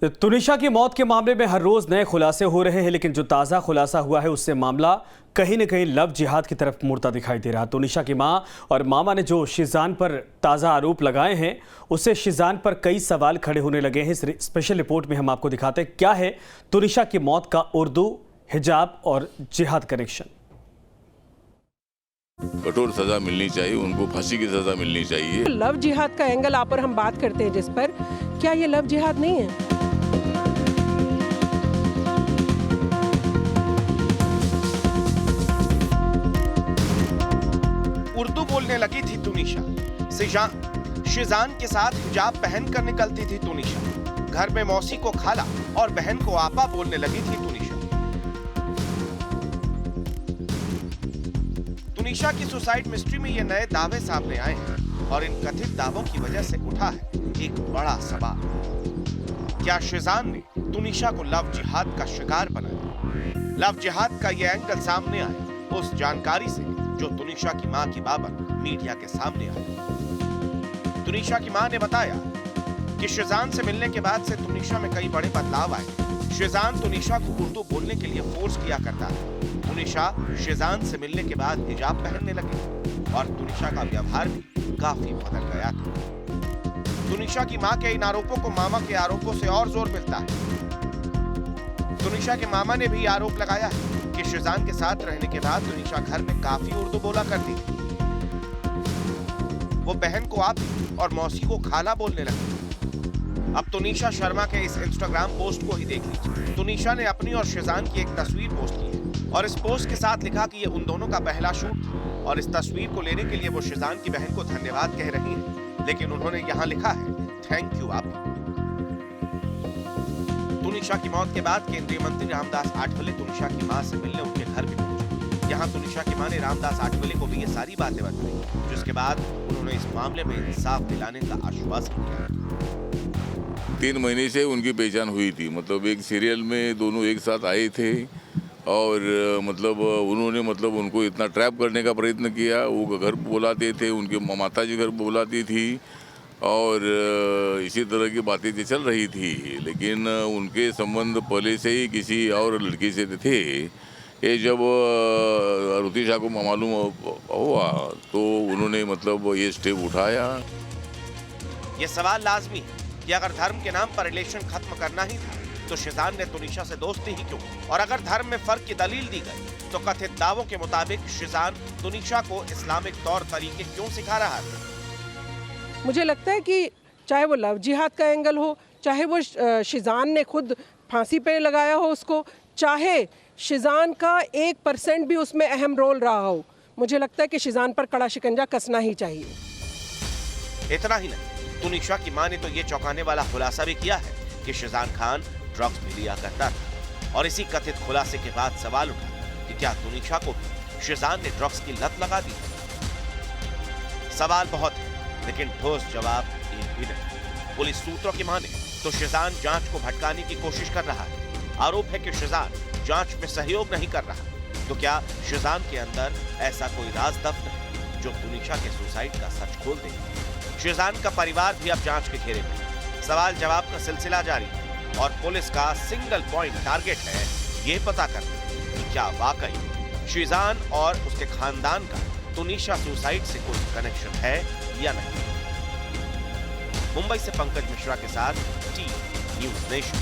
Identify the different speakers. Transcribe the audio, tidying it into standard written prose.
Speaker 1: तुनिशा की मौत के मामले में हर रोज नए खुलासे हो रहे हैं, लेकिन जो ताज़ा खुलासा हुआ है उससे मामला कहीं न कहीं लव जिहाद की तरफ मुड़ता दिखाई दे रहा। तुनिशा की मां और मामा ने जो शिजान पर ताज़ा आरोप लगाए हैं, उससे शिजान पर कई सवाल खड़े होने लगे हैं। इस स्पेशल रिपोर्ट में हम आपको दिखाते हैं क्या है तुनिशा की मौत का उर्दू, हिजाब और जिहाद कनेक्शन।
Speaker 2: कठोर सजा मिलनी चाहिए, उनको फांसी की सजा मिलनी चाहिए।
Speaker 3: लव जिहाद का एंगल आप और हम बात करते हैं जिस पर, क्या ये लव जिहाद नहीं है?
Speaker 4: उर्दू बोलने लगी थी तुनिशा। शिजान के साथ हिजाब पहन कर निकलती थी तुनिशा। घर में मौसी को खाला और बहन को आपा बोलने लगी थी तुनिशा। तुनिशा की सुसाइड मिस्ट्री में ये नए दावे सामने आए हैं और इन कथित दावों की वजह से उठा है एक बड़ा सवाल। क्या शिजान ने तुनिशा को लव जिहाद का शिकार बनाया? लव जिहाद का ये एंगल सामने आया उस जानकारी से जो तुनिशा की मां की बाबत मीडिया के सामने आई। तुनिशा की मां ने बताया कि शिजान से मिलने के बाद से तुनिशा में कई बड़े बदलाव आए। शिजान तुनिशा को उर्दू बोलने के लिए फोर्स किया करता था। तुनिशा शिजान से मिलने के बाद हिजाब पहनने लगी और तुनिशा का व्यवहार भी काफी बदल गया था। तुनिशा की मां के इन आरोपों को मामा के आरोपों से और जोर मिलता है। तुनिशा के मामा ने भी आरोप लगाया है कि शिजान के साथ रहने के बाद तुनिशा घर में काफी उर्दू बोला करती थी। वो बहन को आप और मौसी को खाला बोलने लगी। अब तुनिशा शर्मा के इस इंस्टाग्राम पोस्ट को ही देख लीजिए। तुनिशा ने अपनी और शिजान की एक तस्वीर पोस्ट की है और इस पोस्ट के साथ लिखा कि ये उन दोनों का पहला शूट था और इस तस्वीर को लेने के लिए वो शिजान की बहन को धन्यवाद कह रही है, लेकिन उन्होंने यहाँ लिखा है थैंक यू आप। तुनिशा की मौत के बाद केंद्रीय मंत्री रामदास आठवले तुनिशा की मां से मिलने उनके घर भी पहुंचे। यहाँ तुनिशा की मां ने रामदास आठवले को भी ये सारी बातें बताई, जिसके बाद उन्होंने इस मामले में इंसाफ दिलाने का आश्वासन किया।
Speaker 2: 3 महीने से उनकी पहचान हुई थी। मतलब एक सीरियल में दोनों एक साथ आए थे और मतलब उन्होंने उनको इतना ट्रैप करने का प्रयत्न किया। वो घर बुलाते थे, उनके माता जी घर बुलाती थी और इसी तरह की बातें चल रही थी, लेकिन उनके संबंध पहले से ही किसी और लड़की से थे। ये जब रुतिशा को मालूम हुआ तो उन्होंने ये स्टेप उठाया।
Speaker 4: ये सवाल लाजमी है कि अगर धर्म के नाम पर रिलेशन खत्म करना ही था तो शिजान ने तुनिशा से दोस्ती ही क्यों? और अगर धर्म में फर्क की दलील दी गई तो कथित दावों के मुताबिक शिजान तुनिशा को इस्लामिक तौर तरीके क्यों सिखा रहा था?
Speaker 3: मुझे लगता है कि चाहे वो लव जिहाद का एंगल हो, चाहे वो शिजान ने खुद फांसी पे लगाया हो उसको, चाहे शिजान का 1% भी उसमें अहम रोल रहा हो, मुझे लगता है कि शिजान पर कड़ा शिकंजा कसना ही चाहिए।
Speaker 4: इतना ही नहीं, तुनिशा की मां ने तो ये चौंकाने वाला खुलासा भी किया है कि शिजान खान ड्रग्स भी लिया करता था। और इसी कथित खुलासे के बाद सवाल उठा कि क्या तुनिशा को भी शिजान ने ड्रग्स की लत लगा दी? सवाल बहुत है लेकिन ठोस जवाब एक भी नहीं। पुलिस सूत्रों की माने तो शिजान जांच को भटकाने की कोशिश कर रहा है। आरोप है कि शिजान जांच में सहयोग नहीं कर रहा। तो क्या शिजान के अंदर ऐसा कोई राज दफ्न है जो तुनिशा के सुसाइड का सच खोल दे? शिजान का परिवार भी अब जांच के घेरे में। सवाल जवाब का सिलसिला जारी है और पुलिस का सिंगल पॉइंट टारगेट है ये पता करना कि क्या वाकई शिजान और उसके खानदान का तुनिशा सुसाइड से कोई कनेक्शन है या नहीं। मुंबई से पंकज मिश्रा के साथ टी न्यूज़ नेशन।